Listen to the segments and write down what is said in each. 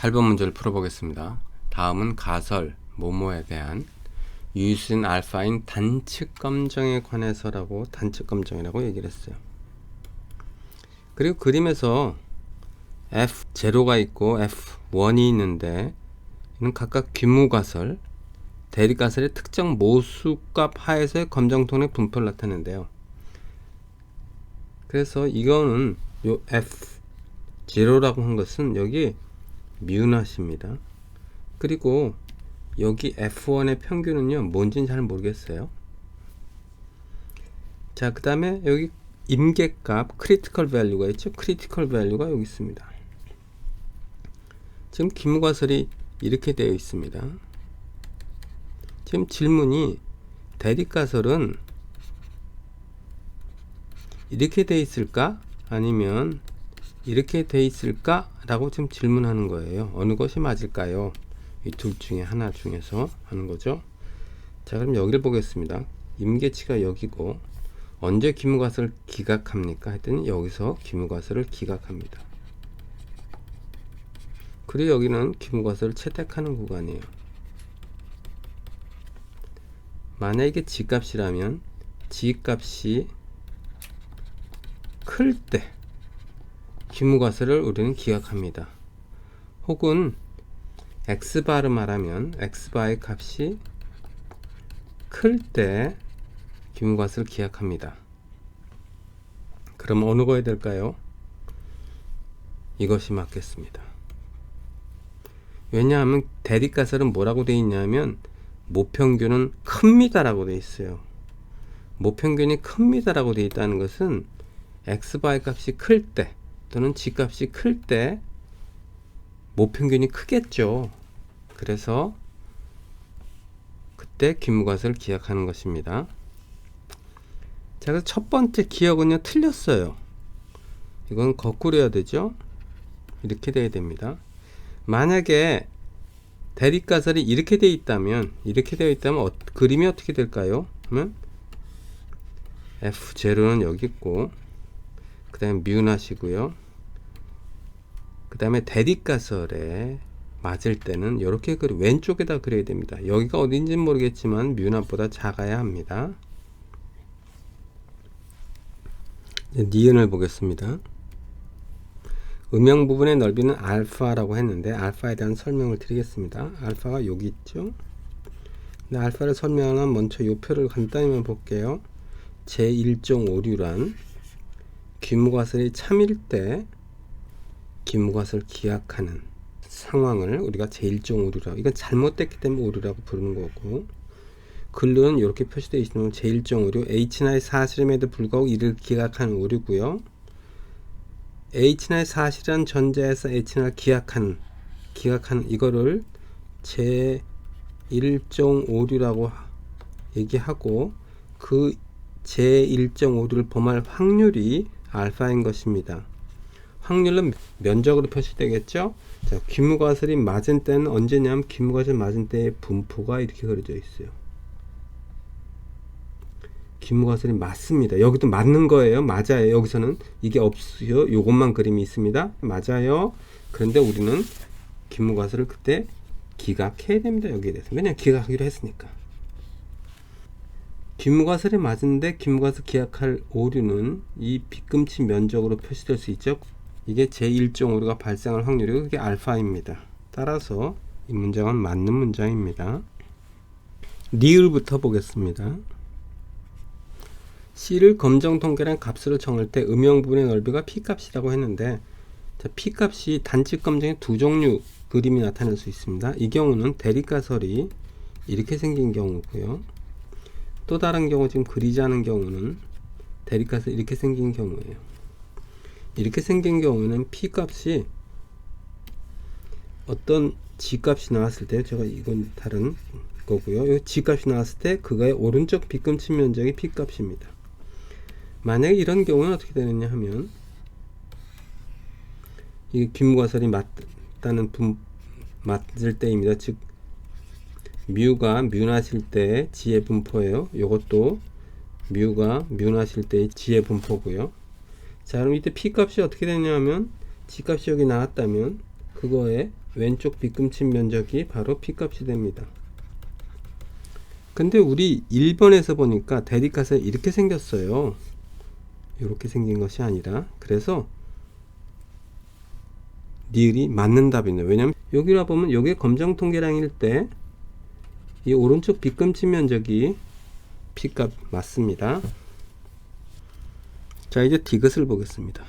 8번 문제를 풀어보겠습니다. 다음은 가설, 모모에 대한 유효수인 알파인 단측검정에 관해서라고 단측검정이라고 얘기를 했어요. 그리고 그림에서 F0가 있고 F1이 있는데 이는 각각 귀무가설, 대립가설의 특정 모수값 하에서의 검정통의 분포를 나타내는데요. 그래서 이거는 요 F0라고 한 것은 여기 뮤낫입니다. 그리고 여기 F1의 평균은요 뭔지는 잘 모르겠어요. 자, 그 다음에 여기 임계값 크리티컬 밸류가 있죠. 크리티컬 밸류가 여기 있습니다. 지금 귀무가설이 이렇게 되어 있습니다. 지금 질문이 대립가설은 이렇게 되어 있을까 아니면 이렇게 되어 있을까 라고 지금 질문하는 거예요. 어느 것이 맞을까요? 이 둘 중에 하나 중에서 하는 거죠. 자, 그럼 여기를 보겠습니다. 임계치가 여기고 언제 귀무가설을 기각합니까? 했더니 여기서 귀무가설을 기각합니다. 그리고 여기는 귀무가설을 채택하는 구간이에요. 만약에 이게 G값이라면 G값이 클 때 귀무가설을 우리는 기각합니다. 혹은 X바를 말하면 X바의 값이 클 때 귀무가설을 기각합니다. 그럼 어느 거에 될까요? 이것이 맞겠습니다. 왜냐하면 대립가설은 뭐라고 되어 있냐면 모평균은 큽니다 라고 되어 있어요. 모평균이 큽니다 라고 되어 있다는 것은 X바의 값이 클 때 또는 G값이 클 때 모평균이 크겠죠. 그래서 그때 귀무가설을 기각하는 것입니다. 자, 그래서 첫 번째 기억은요 틀렸어요. 이건 거꾸로 해야 되죠. 이렇게 돼야 됩니다. 만약에 대립가설이 이렇게 되어 있다면 그림이 어떻게 될까요? 그러면 F0는 여기 있고 그 다음에 뮤낫이고요. 그 다음에 대립가설에 맞을 때는 이렇게 왼쪽에다 그려야 됩니다. 여기가 어딘지는 모르겠지만 뮤낫보다 작아야 합니다. 니은을 보겠습니다. 음영 부분의 넓이는 알파라고 했는데 알파에 대한 설명을 드리겠습니다. 알파가 여기 있죠. 근데 알파를 설명하면 먼저 이 표를 간단히만 볼게요. 제1.5류란 귀무가설이 참일 때 귀무가설 기각하는 상황을 우리가 제1.5류라고, 이건 잘못됐기 때문에 오류라고 부르는 거고, 글로는 이렇게 표시되어 있는 제1.5류 H나의 사실임에도 불구하고 이를 기각하는 오류고요. H나의 사실이란 전제에서 H나를 기각하는 이거를 제1.5류라고 얘기하고 그 제1.5류를 범할 확률이 알파인 것입니다. 확률은 면적으로 표시되겠죠. 자, 귀무가설이 맞은 때는 언제냐면 귀무가설 맞은 때의 분포가 이렇게 그려져 있어요. 귀무가설이 맞습니다. 여기도 맞는 거예요. 맞아요. 여기서는 이게 없어요. 요것만 그림이 있습니다. 맞아요. 그런데 우리는 귀무가설을 그때 기각해야 됩니다. 여기에 대해서. 왜냐면 기각하기로 했으니까. 귀무가설이 맞은데 귀무가설 기각할 오류는 이 빗금치 면적으로 표시될 수 있죠. 이게 제1.5류가 발생할 확률이고 그게 알파입니다. 따라서 이 문장은 맞는 문장입니다. 리을부터 보겠습니다. C를 검정통계란 값으로 정할 때 음영 부분의 넓이가 P값이라고 했는데, 자, P값이 단측 검정의 두 종류 그림이 나타날 수 있습니다. 이 경우는 대립가설이 이렇게 생긴 경우고요. 또 다른 경우 지금 그리지 않은 경우는 대립가설이 이렇게 생긴 경우예요. 이렇게 생긴 경우는 P값이 어떤 G값이 나왔을 때, 제가 이건 다른 거고요. 이 G값이 나왔을 때 그거의 오른쪽 빗금치 면적이 P값입니다. 만약에 이런 경우는 어떻게 되느냐 하면 이 귀무가설이 맞을 때입니다. 즉 뮤가 뮤낫일 때 G의 분포예요. 이것도 뮤가 뮤낫일 때의 G의 분포고요. 자, 그럼 이때 P값이 어떻게 되냐 하면 G값이 여기 나왔다면 그거의 왼쪽 빗금친 면적이 바로 P값이 됩니다. 근데 우리 1번에서 보니까 대립가설이 이렇게 생겼어요. 이렇게 생긴 것이 아니라. 그래서 니을이 맞는 답이네요. 왜냐면 여기라 보면 여기 검정통계량일 때 이 오른쪽 빗금친 면적이 P값 맞습니다. 자, 이제 D것을 보겠습니다.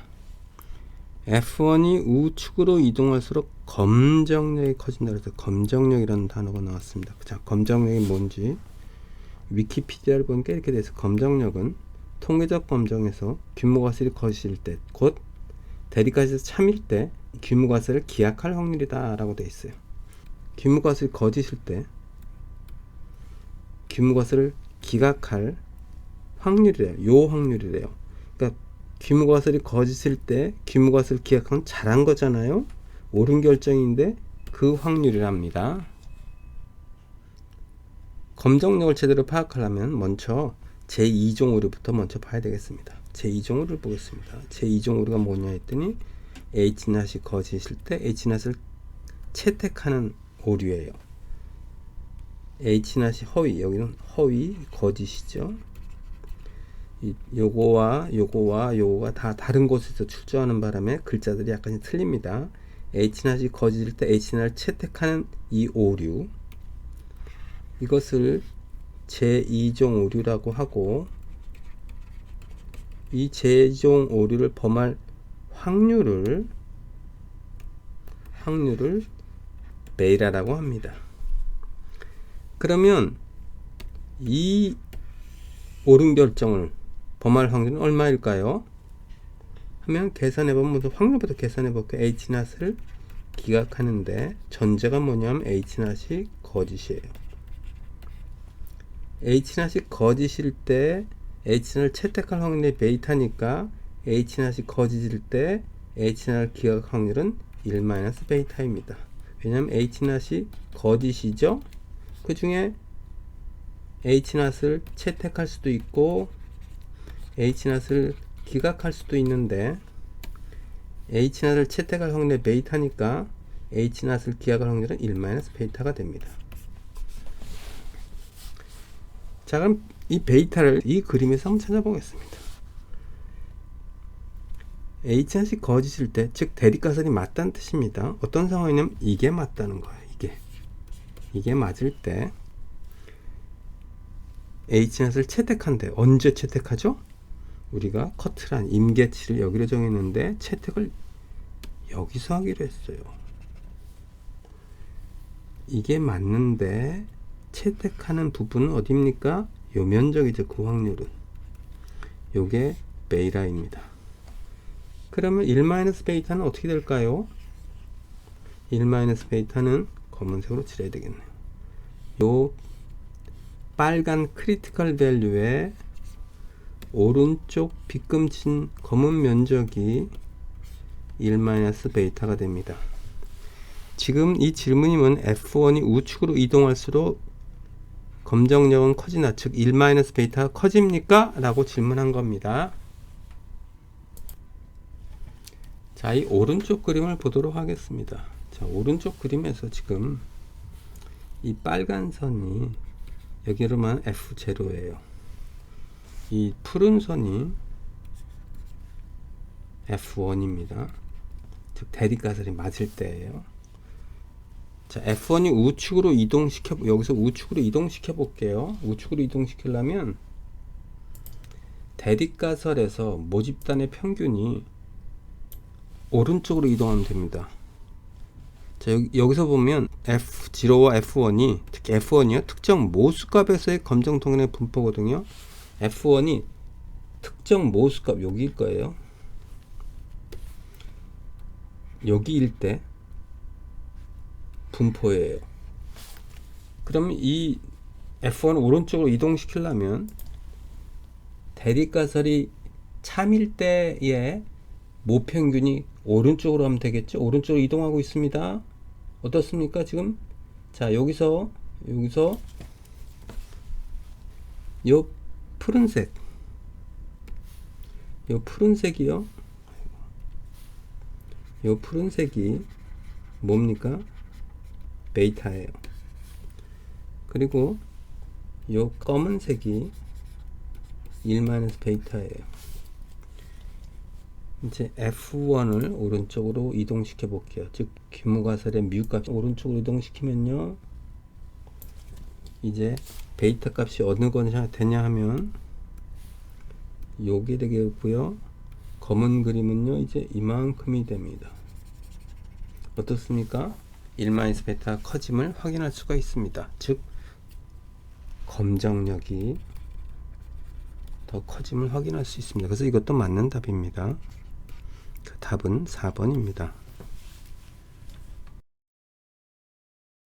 F1이 우측으로 이동할수록 검정력이 커진다. 그래서 검정력이라는 단어가 나왔습니다. 자, 검정력이 뭔지 위키피디아를 보니까 이렇게 돼서 검정력은 통계적 검정에서 규모과설이 거실 때, 곧 대립가설에서 참일 때 규모과설을 기약할 확률이다 라고 되어 있어요. 규모과설이 거짓일 때 규모과설을 기각할 확률이래요. 요 확률이래요. 그러니까 규모과설이 거짓일 때 규모과설을 기각하면 잘한 거잖아요. 옳은 결정인데 그 확률이랍니다. 검정력을 제대로 파악하려면 먼저 제2종 오류부터 먼저 봐야 되겠습니다. 제2종 오류를 보겠습니다. 제2종 오류가 뭐냐 했더니 H낫이 거짓일 때 H낫을 채택하는 오류예요. H낫이 허위, 여기는 허위, 거짓이죠. 요거가 다 다른 곳에서 출제하는 바람에 글자들이 약간씩 틀립니다. H낫이 거짓일 때 H낫을 채택하는 이 오류, 이것을 제2종 오류라고 하고, 이 제2종 오류를 범할 확률을 베이라라고 합니다. 그러면 이 옳은 결정을 범할 확률은 얼마일까요? 하면 계산해보면 확률부터 계산해볼게요. H낫을 기각하는데 전제가 뭐냐면 H낫이 거짓이에요. H낫이 거짓일 때 H낫을 채택할 확률이 베이타니까 H낫이 거짓일 때 H낫을 기각할 확률은 1-베이타입니다. 왜냐하면 H낫이 거짓이죠. 그 중에 H낫을 채택할 수도 있고 H낫을 기각할 수도 있는데 H낫을 채택할 확률이 베이타니까 H낫을 기각할 확률은 1-베이타가 됩니다. 자, 그럼 이 베이타를 이 그림에서 한번 찾아보겠습니다. H낫이 거짓일 때, 즉 대립가설이 맞다는 뜻입니다. 어떤 상황이냐면 이게 맞다는 거예요. 이게 맞을 때 H낫을 채택한대. 언제 채택하죠? 우리가 커트란 임계치를 여기로 정했는데 채택을 여기서 하기로 했어요. 이게 맞는데 채택하는 부분은 어디입니까? 요 면적이죠. 그 확률은 요게 베이라입니다. 그러면 1-베이타는 어떻게 될까요? 1-베이타는 검은색으로 칠해야 되겠네요. 요 빨간 크리티컬 밸류의 오른쪽 빗금친 검은 면적이 1-베이타가 됩니다. 지금 이 질문이면 F1이 우측으로 이동할수록 검정력은 커지나, 즉 1-베이타가 커집니까? 라고 질문한 겁니다. 자, 이 오른쪽 그림을 보도록 하겠습니다. 자, 오른쪽 그림에서 지금 이 빨간 선이 여기로만 F0예요. 이 푸른 선이 F1입니다. 즉 대립가설이 맞을 때예요. 자, F1이 우측으로 여기서 우측으로 이동시켜 볼게요. 우측으로 이동시키려면 대립가설에서 모집단의 평균이 오른쪽으로 이동하면 됩니다. 자, 여기서 보면 F0와 F1이, 특히 F1이요, 특정 모수값에서의 검정통계의 분포거든요. F1이 특정 모수값, 여기일 거예요. 여기일 때 분포예요. 그럼 이 F1을 오른쪽으로 이동시키려면 대립가설이 참일 때의 모평균이 오른쪽으로 하면 되겠죠. 오른쪽으로 이동하고 있습니다. 어떻습니까 지금? 자, 여기서 요 푸른색이요. 요 푸른색이 뭡니까? 베이타예요. 그리고 요 검은색이 1-베이타예요. 이제 F1을 오른쪽으로 이동시켜 볼게요. 즉 규모가설의 뮤 값 오른쪽으로 이동시키면요, 이제 베이타 값이 어느 거냐 되냐 하면 요게 되겠고요. 검은 그림은요 이제 이만큼이 됩니다. 어떻습니까? 1-베타가 커짐을 확인할 수가 있습니다. 즉 검정력이 더 커짐을 확인할 수 있습니다. 그래서 이것도 맞는 답입니다. 그 답은 4번입니다.